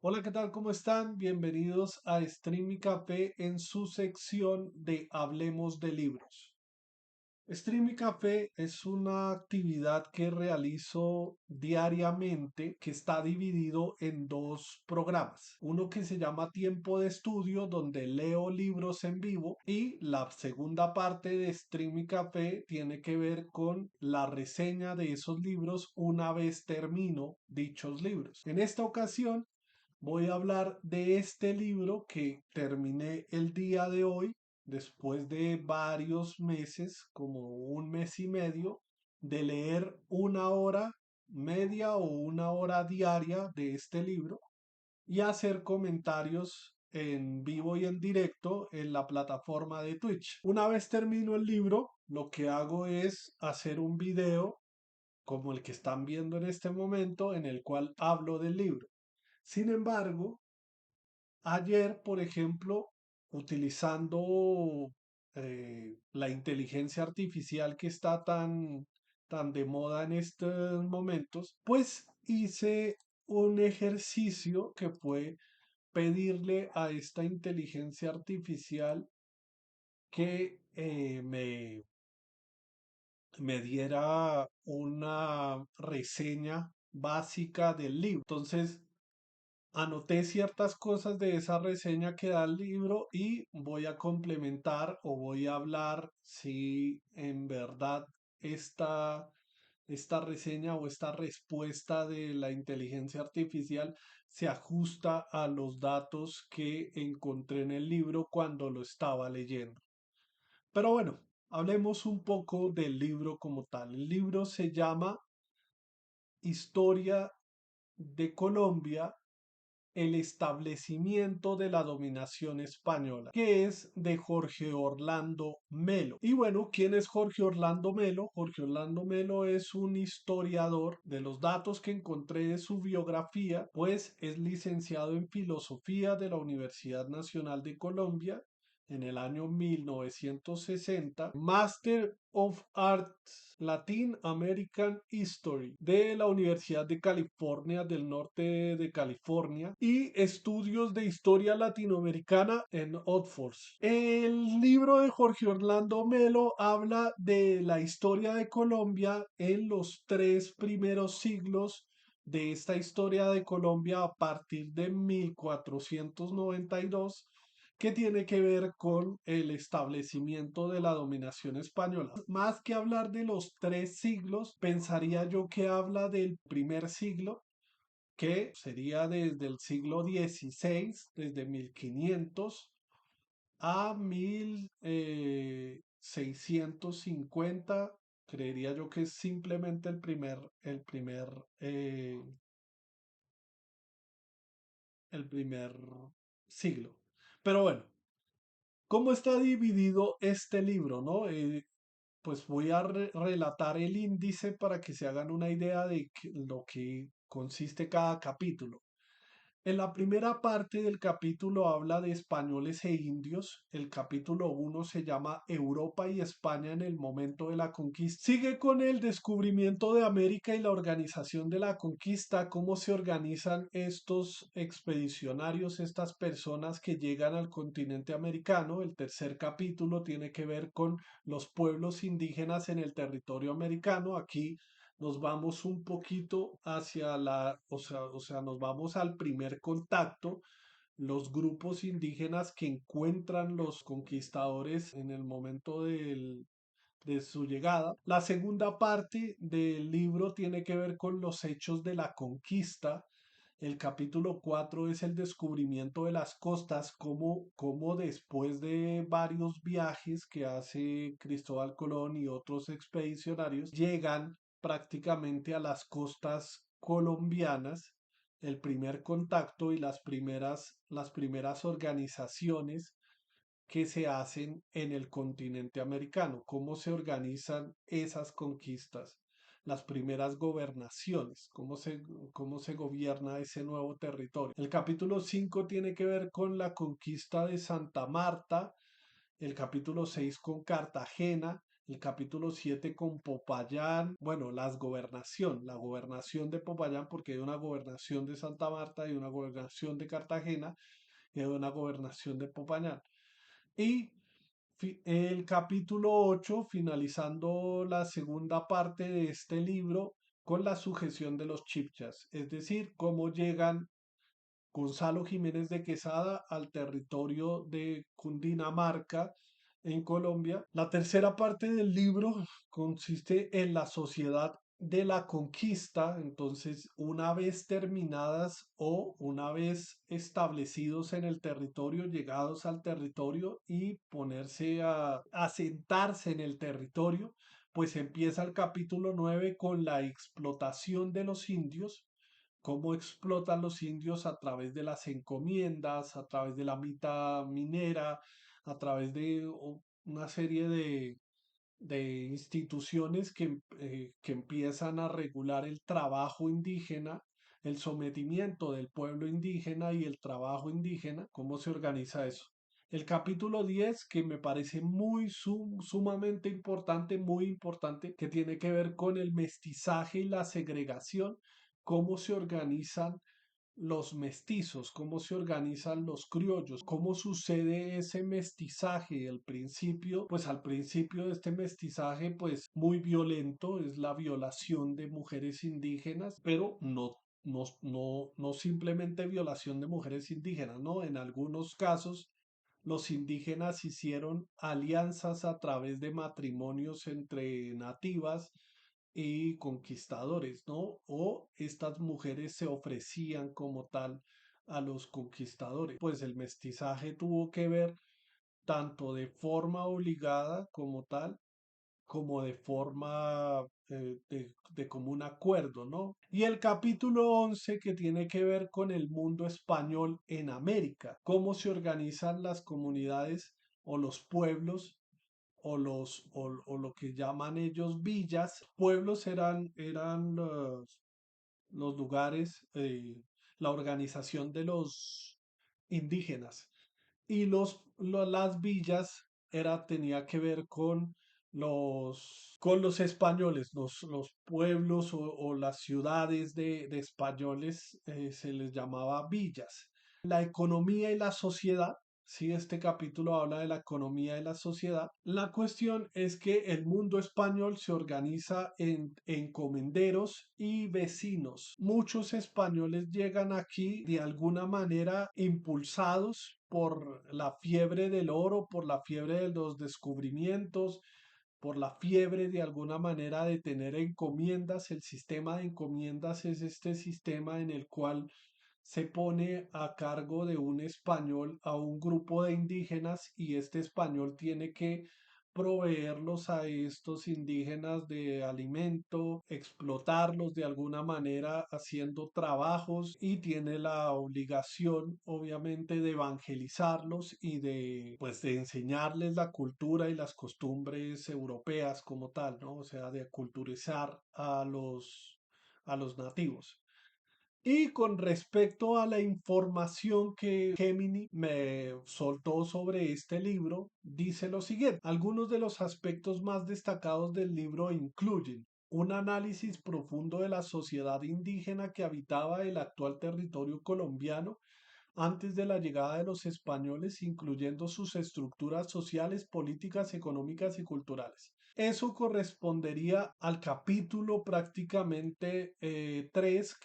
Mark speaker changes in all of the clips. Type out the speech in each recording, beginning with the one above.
Speaker 1: Hola, ¿qué tal? ¿Cómo están? Bienvenidos a Stream y Café en su sección de Hablemos de Libros. Stream y Café es una actividad que realizo diariamente que está dividido en dos programas. Uno que se llama Tiempo de Estudio, donde leo libros en vivo, y la segunda parte de Stream y Café tiene que ver con la reseña de esos libros una vez termino dichos libros. En esta ocasión voy a hablar de este libro que terminé el día de hoy, después de varios meses, como un mes y medio, de leer una hora media o una hora diaria de este libro y hacer comentarios en vivo y en directo en la plataforma de Twitch. Una vez termino el libro, lo que hago es hacer un video como el que están viendo en este momento, en el cual hablo del libro. Sin embargo, ayer, por ejemplo, utilizando la inteligencia artificial que está tan de moda en estos momentos, pues hice un ejercicio que fue pedirle a esta inteligencia artificial que me diera una reseña básica del libro. Entonces, anoté ciertas cosas de esa reseña que da el libro y voy a complementar o voy a hablar si en verdad esta, esta reseña o esta respuesta de la inteligencia artificial se ajusta a los datos que encontré en el libro cuando lo estaba leyendo. Pero bueno, hablemos un poco del libro como tal. El libro se llama Historia de Colombia, el establecimiento de la dominación española, que es de Jorge Orlando Melo. Y bueno, ¿quién es Jorge Orlando Melo? Jorge Orlando Melo es un historiador. De los datos que encontré de su biografía, pues es licenciado en filosofía de la Universidad Nacional de Colombia en el año 1960, Master of Arts Latin American History de la Universidad de California del Norte de California y estudios de historia latinoamericana en Oxford. El libro de Jorge Orlando Melo habla de la historia de Colombia en los tres primeros siglos de esta historia de Colombia a partir de 1492, que tiene que ver con el establecimiento de la dominación española. Más que hablar de los tres siglos, pensaría yo que habla del primer siglo, que sería desde el siglo XVI, desde 1500 a 1650. Creería yo que es simplemente el primer siglo. Pero bueno, ¿cómo está dividido este libro, no? Pues voy a relatar el índice para que se hagan una idea de lo que consiste cada capítulo. En la primera parte del capítulo habla de españoles e indios. El capítulo 1 se llama Europa y España en el momento de la conquista. Sigue con el descubrimiento de América y la organización de la conquista, cómo se organizan estos expedicionarios, estas personas que llegan al continente americano. El tercer capítulo tiene que ver con los pueblos indígenas en el territorio americano. Aquí nos vamos un poquito hacia o sea, nos vamos al primer contacto, los grupos indígenas que encuentran los conquistadores en el momento de su llegada. La segunda parte del libro tiene que ver con los hechos de la conquista. El capítulo 4 es el descubrimiento de las costas, como después de varios viajes que hace Cristóbal Colón y otros expedicionarios, llegan prácticamente a las costas colombianas, el primer contacto y las primeras organizaciones que se hacen en el continente americano, cómo se organizan esas conquistas, las primeras gobernaciones, cómo se gobierna ese nuevo territorio. El capítulo 5 tiene que ver con la conquista de Santa Marta, el capítulo 6 con Cartagena, el capítulo 7 con Popayán, bueno, la gobernación de Popayán, porque hay una gobernación de Santa Marta, hay una gobernación de Cartagena y hay una gobernación de Popayán. Y el capítulo 8 finalizando la segunda parte de este libro con la sujeción de los chipchas, es decir, cómo llegan Gonzalo Jiménez de Quesada al territorio de Cundinamarca en Colombia. La tercera parte del libro consiste en la sociedad de la conquista. Entonces, una vez terminadas o una vez establecidos en el territorio, llegados al territorio y ponerse a asentarse en el territorio, pues empieza el capítulo 9 con la explotación de los indios, cómo explotan los indios a través de las encomiendas, a través de la mitad minera, a través de una serie de instituciones que empiezan a regular el trabajo indígena, el sometimiento del pueblo indígena y el trabajo indígena, cómo se organiza eso. El capítulo 10 que me parece sumamente importante, muy importante, que tiene que ver con el mestizaje y la segregación, cómo se organizan los mestizos, cómo se organizan los criollos, cómo sucede ese mestizaje. Al principio de este mestizaje, pues muy violento, es la violación de mujeres indígenas, pero no simplemente violación de mujeres indígenas, ¿no? En algunos casos, los indígenas hicieron alianzas a través de matrimonios entre nativas y conquistadores, ¿no? O estas mujeres se ofrecían como tal a los conquistadores. Pues el mestizaje tuvo que ver tanto de forma obligada como tal, como de forma de común acuerdo, ¿no? Y el capítulo 11 que tiene que ver con el mundo español en América, cómo se organizan las comunidades o los pueblos o lo que llaman ellos villas. Pueblos eran los lugares, la organización de los indígenas. Y las villas tenía que ver con los españoles, los pueblos o las ciudades de españoles, se les llamaba villas. La economía y la sociedad. Sí, este capítulo habla de la economía y la sociedad. La cuestión es que el mundo español se organiza en encomenderos y vecinos. Muchos españoles llegan aquí de alguna manera impulsados por la fiebre del oro, por la fiebre de los descubrimientos, por la fiebre de alguna manera de tener encomiendas. El sistema de encomiendas es este sistema en el cual se pone a cargo de un español a un grupo de indígenas y este español tiene que proveerlos a estos indígenas de alimento, explotarlos de alguna manera haciendo trabajos y tiene la obligación obviamente de evangelizarlos y de enseñarles la cultura y las costumbres europeas como tal, ¿no? O sea, de culturizar a los nativos. Y con respecto a la información que Gemini me soltó sobre este libro, dice lo siguiente. Algunos de los aspectos más destacados del libro incluyen un análisis profundo de la sociedad indígena que habitaba el actual territorio colombiano antes de la llegada de los españoles, incluyendo sus estructuras sociales, políticas, económicas y culturales. Eso correspondería al capítulo prácticamente 3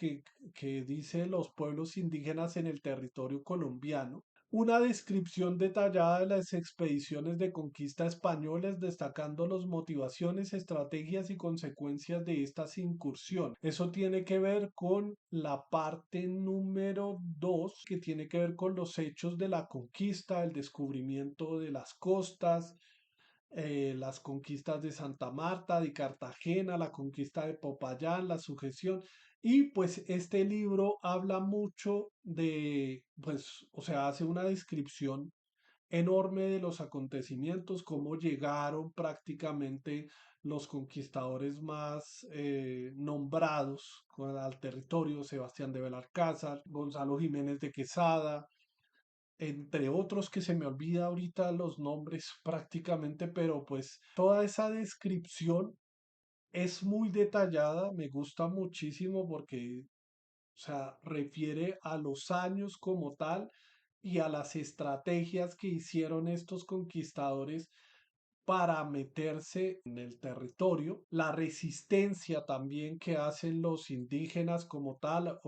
Speaker 1: que dice los pueblos indígenas en el territorio colombiano. Una descripción detallada de las expediciones de conquista españolas, destacando las motivaciones, estrategias y consecuencias de estas incursiones. Eso tiene que ver con la parte número 2, que tiene que ver con los hechos de la conquista, el descubrimiento de las costas, las conquistas de Santa Marta, de Cartagena, la conquista de Popayán, la sujeción. Y pues este libro habla mucho pues, o sea, hace una descripción enorme de los acontecimientos, cómo llegaron prácticamente los conquistadores más nombrados al territorio, Sebastián de Belalcázar, Gonzalo Jiménez de Quesada, entre otros que se me olvida ahorita los nombres prácticamente, pero pues toda esa descripción es muy detallada, me gusta muchísimo porque, o sea, refiere a los años como tal y a las estrategias que hicieron estos conquistadores para meterse en el territorio, la resistencia también que hacen los indígenas como tal,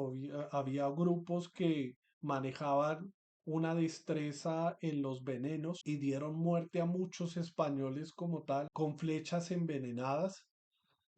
Speaker 1: había grupos que manejaban una destreza en los venenos y dieron muerte a muchos españoles como tal con flechas envenenadas.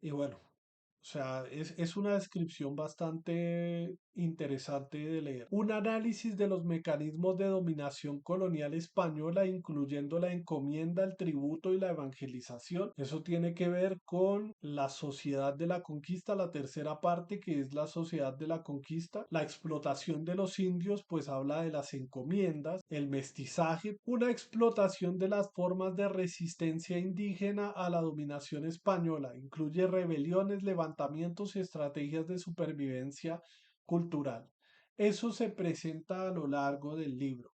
Speaker 1: Y bueno, o sea, es una descripción bastante interesante de leer. Un análisis de los mecanismos de dominación colonial española, incluyendo la encomienda, el tributo y la evangelización. Eso tiene que ver con la sociedad de la conquista, la tercera parte, que es la sociedad de la conquista. La explotación de los indios, pues habla de las encomiendas, el mestizaje, una explotación de las formas de resistencia indígena a la dominación española. Incluye rebeliones, levantamientos y estrategias de supervivencia cultural. Eso se presenta a lo largo del libro.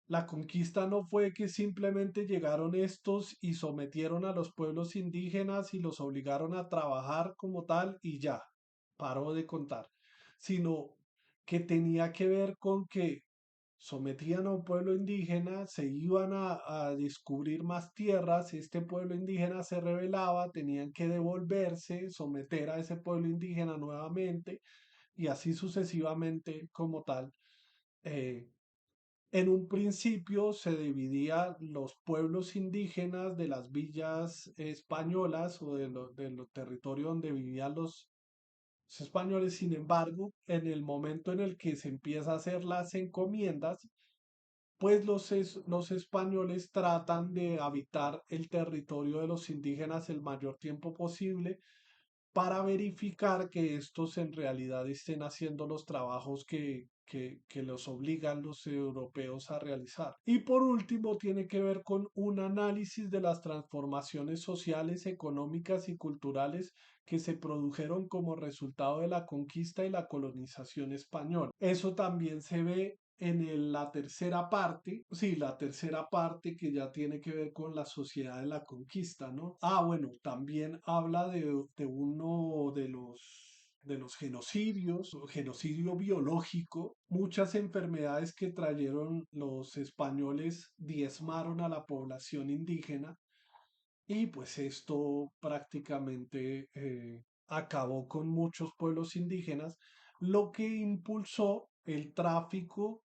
Speaker 1: La conquista no fue que simplemente llegaron estos y sometieron a los pueblos indígenas y los obligaron a trabajar como tal y ya, paró de contar, sino que tenía que ver con que sometían a un pueblo indígena, se iban a descubrir más tierras, este pueblo indígena se rebelaba, tenían que devolverse, someter a ese pueblo indígena nuevamente y así sucesivamente como tal. eh, en un principio se dividía los pueblos indígenas de las villas españolas o de los territorios donde vivían los españoles. Sin embargo, en el momento en el que se empieza a hacer las encomiendas, pues los españoles tratan de habitar el territorio de los indígenas el mayor tiempo posible para verificar que estos en realidad estén haciendo los trabajos que los obligan los europeos a realizar. Y por último, tiene que ver con un análisis de las transformaciones sociales, económicas y culturales que se produjeron como resultado de la conquista y la colonización española. Eso también se ve en la tercera parte, sí, la tercera parte que ya tiene que ver con la sociedad de la conquista, ¿no? Ah, bueno, también habla de uno de los genocidios, o genocidio biológico, muchas enfermedades que trajeron los españoles diezmaron a la población indígena y pues esto prácticamente acabó con muchos pueblos indígenas, lo que impulsó el tráfico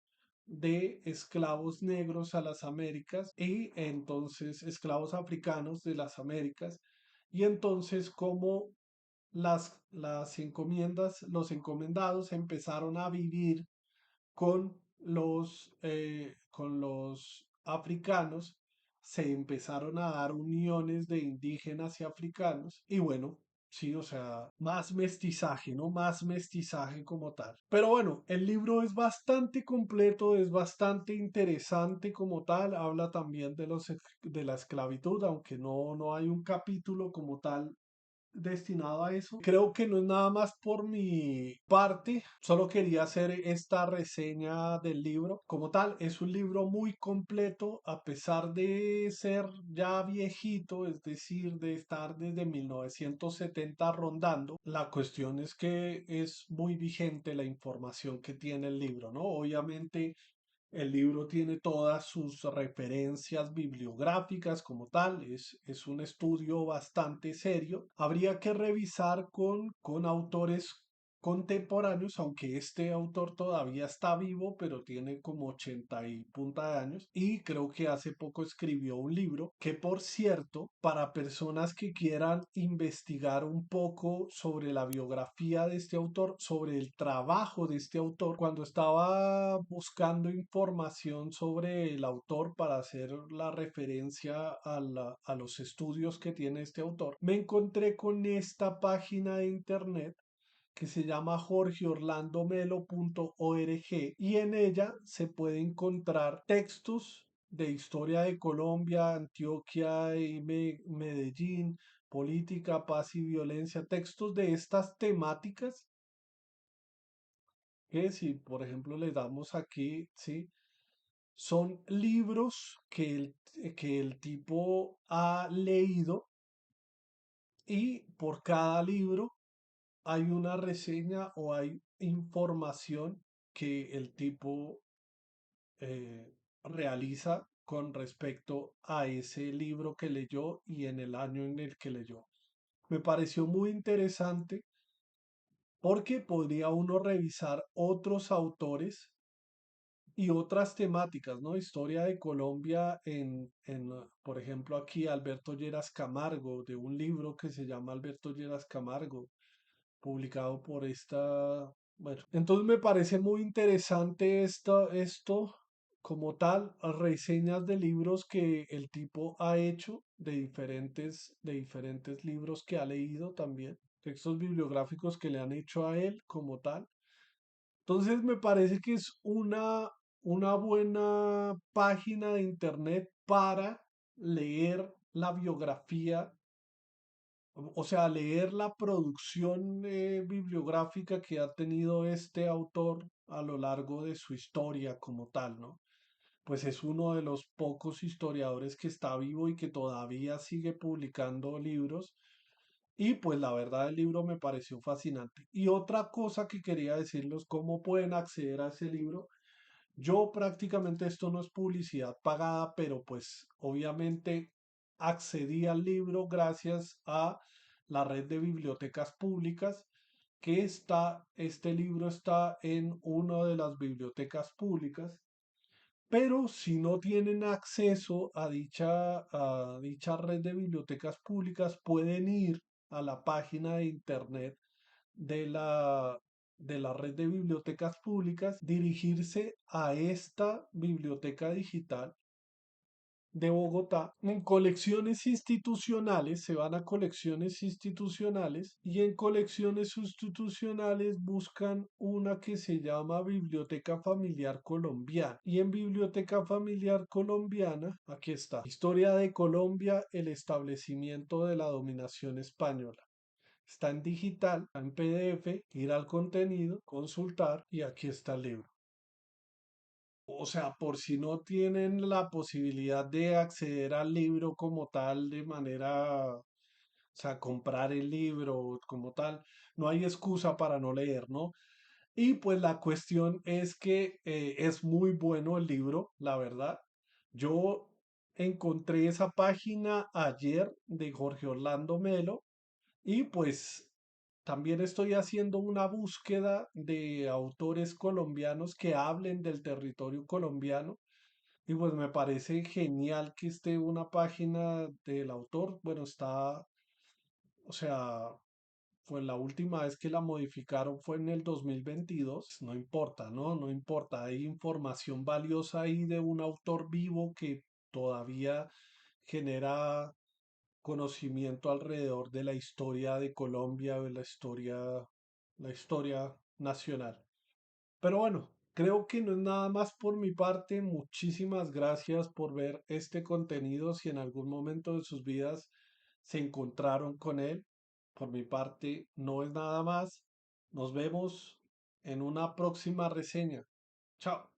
Speaker 1: de esclavos negros a las Américas y entonces esclavos africanos de las Américas. Y entonces como las encomiendas, los encomendados empezaron a vivir con los africanos, se empezaron a dar uniones de indígenas y africanos, y bueno, sí, o sea, más mestizaje, ¿no? Más mestizaje como tal. Pero bueno, el libro es bastante completo, es bastante interesante como tal, habla también de la esclavitud, aunque no hay un capítulo como tal destinado a eso. Creo que no es nada más por mi parte, solo quería hacer esta reseña del libro. Como tal, es un libro muy completo, a pesar de ser ya viejito, es decir, de estar desde 1970 rondando. La cuestión es que es muy vigente la información que tiene el libro, ¿no? Obviamente el libro tiene todas sus referencias bibliográficas como tal, es un estudio bastante serio. Habría que revisar con autores contemporáneos, aunque este autor todavía está vivo, pero tiene como 80 y punta de años, y creo que hace poco escribió un libro que, por cierto, para personas que quieran investigar un poco sobre la biografía de este autor, sobre el trabajo de este autor, cuando estaba buscando información sobre el autor para hacer la referencia a los estudios que tiene este autor, me encontré con esta página de internet que se llama jorgeorlandomelo.org y en ella se puede encontrar textos de historia de Colombia, Antioquia y Medellín, política, paz y violencia, textos de estas temáticas que si por ejemplo le damos aquí, ¿sí? Son libros que el tipo ha leído y por cada libro hay una reseña o hay información que el tipo eh, realiza con respecto a ese libro que leyó y en el año en el que leyó. Me pareció muy interesante porque podría uno revisar otros autores y otras temáticas, ¿no? Historia de Colombia por ejemplo, aquí Alberto Lleras Camargo, de un libro que se llama Alberto Lleras Camargo, publicado por esta, bueno, entonces me parece muy interesante esto como tal, reseñas de libros que el tipo ha hecho, de diferentes libros que ha leído también, textos bibliográficos que le han hecho a él como tal. Entonces me parece que es una buena página de internet para leer la biografía, o sea, leer la producción bibliográfica que ha tenido este autor a lo largo de su historia como tal, ¿no? Pues es uno de los pocos historiadores que está vivo y que todavía sigue publicando libros. Y pues la verdad el libro me pareció fascinante. Y otra cosa que quería decirles, cómo pueden acceder a ese libro. Yo prácticamente esto no es publicidad pagada, pero pues obviamente accedí al libro gracias a la red de bibliotecas públicas este libro está en una de las bibliotecas públicas, pero si no tienen acceso a dicha red de bibliotecas públicas, pueden ir a la página de internet de de la red de bibliotecas públicas, dirigirse a esta biblioteca digital de Bogotá. En colecciones institucionales, se van a colecciones institucionales y en colecciones institucionales buscan una que se llama Biblioteca Familiar Colombiana. Y en Biblioteca Familiar Colombiana, aquí está, Historia de Colombia, el establecimiento de la dominación española. Está en digital, está en PDF, ir al contenido, consultar y aquí está el libro. O sea, por si no tienen la posibilidad de acceder al libro como tal de manera, o sea, comprar el libro como tal, no hay excusa para no leer, ¿no? Y pues la cuestión es que es muy bueno el libro, la verdad. Yo encontré esa página ayer de Jorge Orlando Melo y pues también estoy haciendo una búsqueda de autores colombianos que hablen del territorio colombiano. Y pues me parece genial que esté una página del autor. Bueno, está, o sea, pues la última vez que la modificaron fue en el 2022. No importa, ¿no? No importa. Hay información valiosa ahí de un autor vivo que todavía genera conocimiento alrededor de la historia de Colombia, de la historia nacional. Pero bueno, creo que no es nada más por mi parte. Muchísimas gracias por ver este contenido. Si en algún momento de sus vidas se encontraron con él, por mi parte no es nada más. Nos vemos en una próxima reseña. Chao.